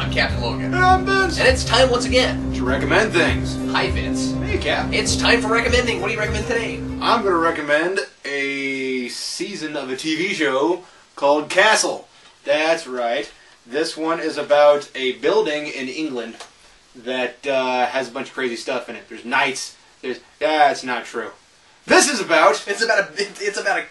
I'm Captain Logan. And I'm Vince. And it's time once again to recommend things. Hi, Vince. Hey, Cap. It's time for recommending. What do you recommend today? I'm going to recommend a season of a TV show called Castle. That's right. This one is about a building in England that has a bunch of crazy stuff in it. There's knights. It's not true. This is about... It's about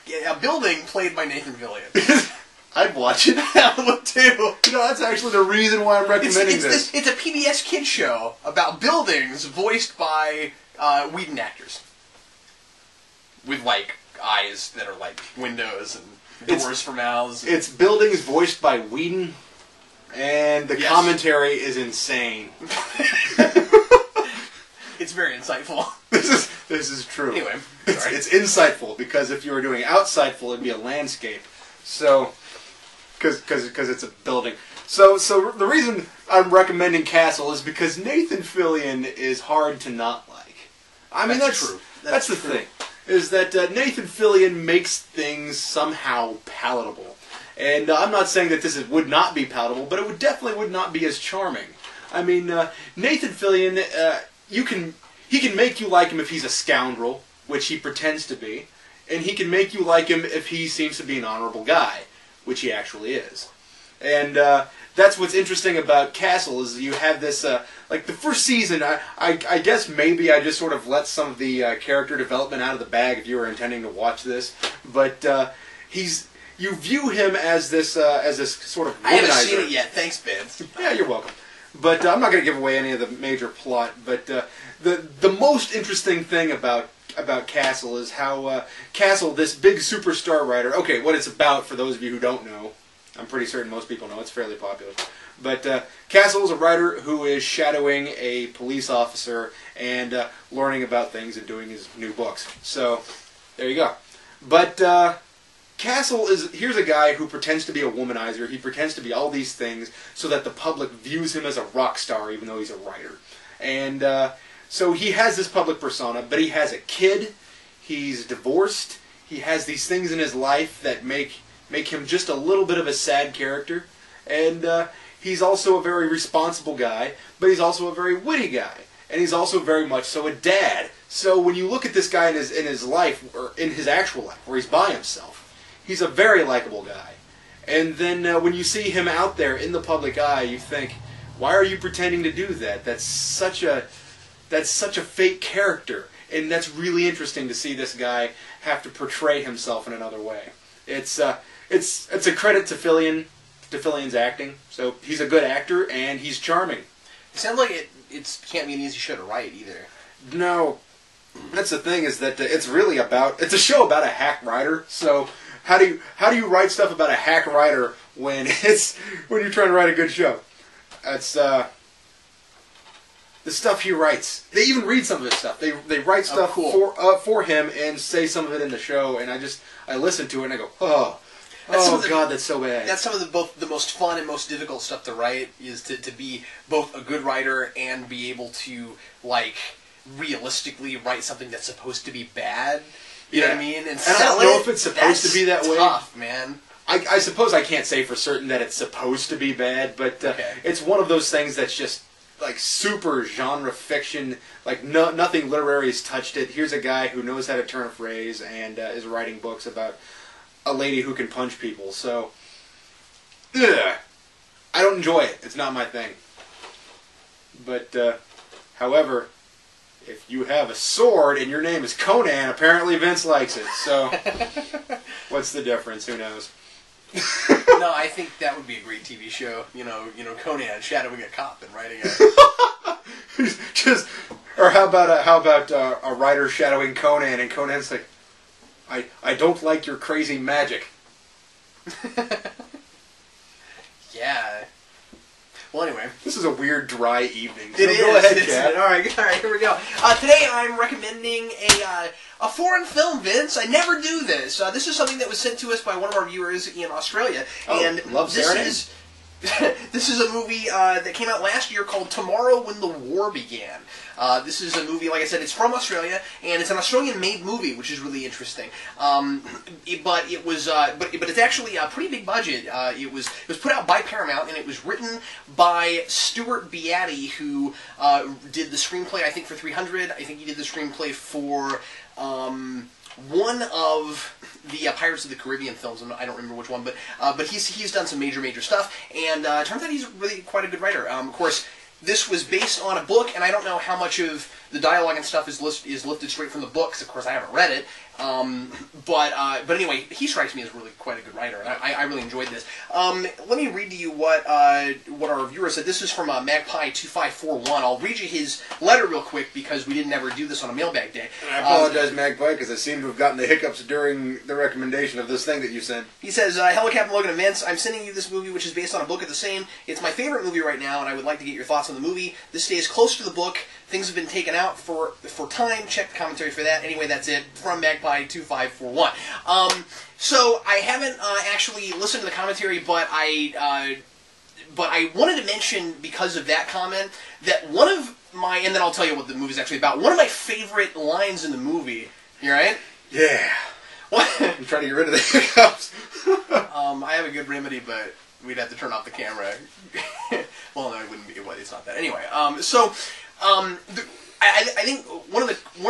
a building played by Nathan Fillion. I'd watch it. I would too. That's actually the reason why I'm recommending this. It's a PBS kids show about buildings voiced by Whedon actors. With, like, eyes that are like windows and doors for mouths. It's buildings voiced by Whedon, and the commentary is insane. It's very insightful. This is true. Anyway, it's insightful, because if you were doing outsightful, it'd be a landscape. So, because it's a building. So the reason I'm recommending Castle is because Nathan Fillion is hard to not like. I mean, that's true. That's the thing. Is that Nathan Fillion makes things somehow palatable. And I'm not saying that this would not be palatable, but it definitely would not be as charming. I mean, Nathan Fillion, he can make you like him if he's a scoundrel, which he pretends to be, and he can make you like him if he seems to be an honorable guy, which he actually is. And that's what's interesting about Castle, is you have this, like the first season, I guess maybe I just sort of let some of the character development out of the bag if you were intending to watch this, but you view him as this sort of womanizer. I haven't seen it yet, thanks, Vince. Yeah, you're welcome. But I'm not going to give away any of the major plot, but the most interesting thing about Castle is how Castle, this big superstar writer, okay, what it's about for those of you who don't know, I'm pretty certain most people know, it's fairly popular, but Castle is a writer who is shadowing a police officer and learning about things and doing his new books. So, there you go. But Castle here's a guy who pretends to be a womanizer, he pretends to be all these things so that the public views him as a rock star even though he's a writer. And so he has this public persona, but he has a kid, he's divorced, he has these things in his life that make him just a little bit of a sad character, and he's also a very responsible guy, but he's also a very witty guy, and he's also very much so a dad. So when you look at this guy in his life, or in his actual life, where he's by himself, he's a very likable guy. And then when you see him out there in the public eye, you think, why are you pretending to do that? That's such a fake character, and that's really interesting to see this guy have to portray himself in another way. It's a credit to Fillion's acting. So he's a good actor and he's charming. It sounds like it can't be an easy show to write either. No, that's the thing, is that it's a show about a hack writer. So how do you write stuff about a hack writer when you're trying to write a good show? That's the stuff he writes. They even read some of his stuff. They write stuff for him and say some of it in the show, and I listen to it and I go, God, that's so bad. That's some of the most fun and most difficult stuff to write, is to be both a good writer and be able to, like, realistically write something that's supposed to be bad. You know what I mean? And I don't know if it's supposed to be that way. Tough, man. I suppose I can't say for certain that it's supposed to be bad, but it's one of those things that's just like super genre fiction. Like nothing literary has touched it. Here's a guy who knows how to turn a phrase and is writing books about a lady who can punch people. So, I don't enjoy it. It's not my thing. But, however, if you have a sword and your name is Conan, apparently Vince likes it. So, what's the difference? Who knows? No, I think that would be a great TV show. You know, Conan shadowing a cop and writing a... Or how about a writer shadowing Conan, and Conan's like, I don't like your crazy magic. Yeah. Well, anyway. This is a weird, dry evening. So go ahead, Kat. All right, here we go. Today I'm recommending a foreign film, Vince. I never do this. This is something that was sent to us by one of our viewers in Australia. And love Serenade. This This is a movie that came out last year called Tomorrow When the War Began. This is a movie, like I said, it's from Australia, and it's an Australian-made movie, which is really interesting. But it's actually a pretty big budget. It was put out by Paramount, and it was written by Stuart Beattie, who did the screenplay, I think, for 300. I think he did the screenplay for one of the Pirates of the Caribbean films. I don't remember which one, but he's done some major stuff, and it turns out he's really quite a good writer. Of course, this was based on a book, and I don't know how much of the dialogue and stuff is lifted straight from the book, because of course I haven't read it. But anyway, he strikes me as really quite a good writer, and I really enjoyed this. Let me read to you what our reviewer said. This is from Magpie2541. I'll read you his letter real quick, because we didn't ever do this on a mailbag day. And I apologize, Magpie, because I seem to have gotten the hiccups during the recommendation of this thing that you sent. He says, hello, Captain Logan and Vince. I'm sending you this movie, which is based on a book of the same. It's my favorite movie right now, and I would like to get your thoughts on the movie. This stays close to the book. Things have been taken out for time. Check the commentary for that. Anyway, that's it from Magpie2541. So I haven't actually listened to the commentary, but I wanted to mention, because of that comment, that one of my, and then I'll tell you what the movie's actually about, one of my favorite lines in the movie, you alright? Yeah. What? I'm trying to get rid of the hiccups. I have a good remedy, but we'd have to turn off the camera. Well, no, it wouldn't be. It's not that. Anyway, I think one of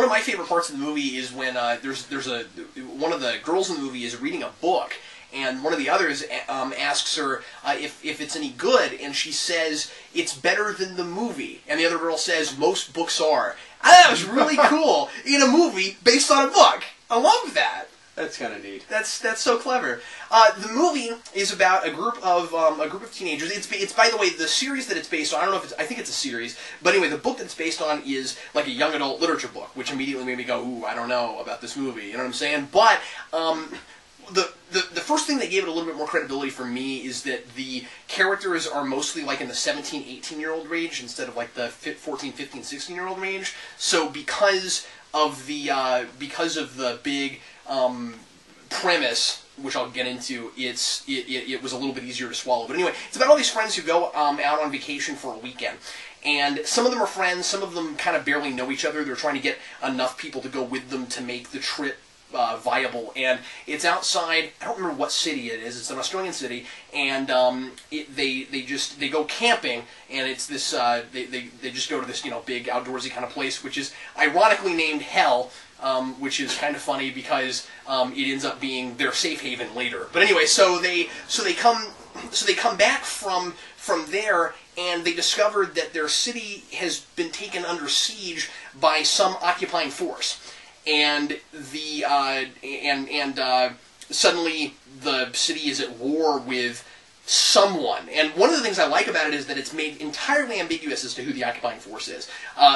my favorite parts of the movie is when one of the girls in the movie is reading a book, and one of the others asks her if it's any good, and she says it's better than the movie, and the other girl says most books are. I thought that was really cool in a movie based on a book. I love that. That's kind of neat. That's so clever. The movie is about a group of teenagers. It's by the way, the series that it's based on. I don't know if I think it's a series, but anyway, the book that it's based on is like a young adult literature book, which immediately made me go, "Ooh, I don't know about this movie." You know what I'm saying? But the first thing that gave it a little bit more credibility for me is that the characters are mostly like in the 17, 18-year-old range instead of like the 14, 15, 16-year-old range. So because of the big premise, which I'll get into, it was a little bit easier to swallow. But anyway, it's about all these friends who go out on vacation for a weekend. And some of them are friends, some of them kind of barely know each other. They're trying to get enough people to go with them to make the trip viable. And it's outside, I don't remember what city it is, it's an Australian city, and they go camping, and it's this, they just go to this, big outdoorsy kind of place, which is ironically named Hell, which is kind of funny because it ends up being their safe haven later. But anyway, so they come back from there, and they discovered that their city has been taken under siege by some occupying force, and suddenly the city is at war with someone. And one of the things I like about it is that it's made entirely ambiguous as to who the occupying force is.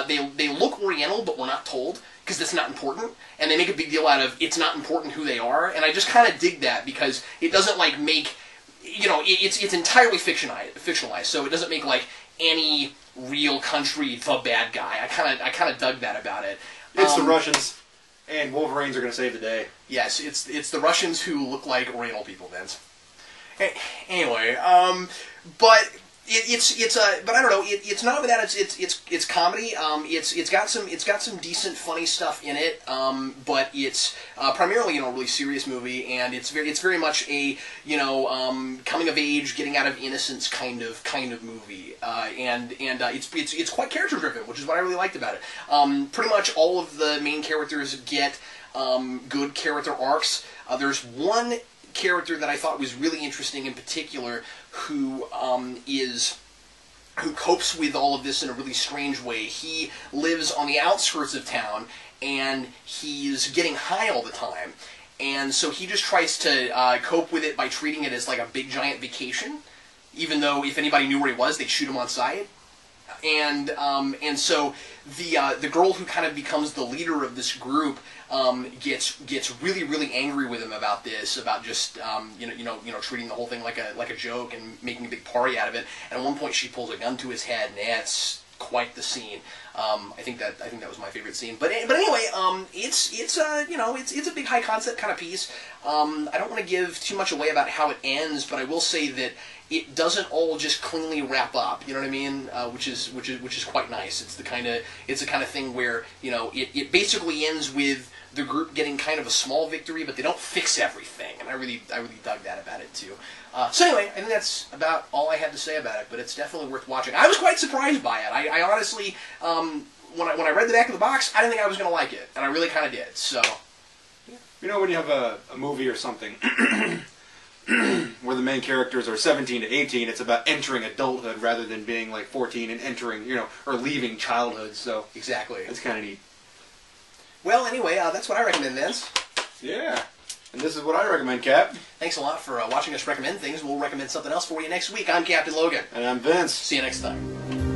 They look Oriental, but we're not told, because that's not important, and they make a big deal out of it's not important who they are, and I just kind of dig that, because it doesn't like make, it's entirely fictionalized, so it doesn't make like any real country the bad guy. I kind of dug that about it. It's the Russians, and Wolverines are going to save the day. Yes, it's the Russians who look like Oriental people, Vince. Anyway, but but I don't know. It's not that it's comedy. It's got some decent funny stuff in it. But it's primarily a really serious movie, and it's very much a coming of age, getting out of innocence kind of movie. And it's quite character driven, which is what I really liked about it. Pretty much all of the main characters get good character arcs. There's one character that I thought was really interesting in particular, who copes with all of this in a really strange way. He lives on the outskirts of town, and he's getting high all the time, and so he just tries to cope with it by treating it as like a big giant vacation, even though if anybody knew where he was, they'd shoot him on sight. And so the girl who kind of becomes the leader of this group gets really angry with him about this, about just treating the whole thing like a joke and making a big party out of it. And at one point she pulls a gun to his head, and it's quite the scene. I think that was my favorite scene. But anyway, it's a big high concept kind of piece. I don't want to give too much away about how it ends, but I will say that it doesn't all just cleanly wrap up. You know what I mean? Which is quite nice. It's the kind of thing where it basically ends with the group getting kind of a small victory, but they don't fix everything, and I really dug that about it too. So anyway, I think that's about all I had to say about it, but it's definitely worth watching. I was quite surprised by it. I honestly, when I read the back of the box, I didn't think I was going to like it, and I really kind of did. So, when you have a movie or something where the main characters are 17 to 18, it's about entering adulthood rather than being like 14 and entering, or leaving childhood. So exactly, it's kind of neat. Well, anyway, that's what I recommend, Vince. Yeah. And this is what I recommend, Cap. Thanks a lot for watching us recommend things. We'll recommend something else for you next week. I'm Captain Logan. And I'm Vince. See you next time.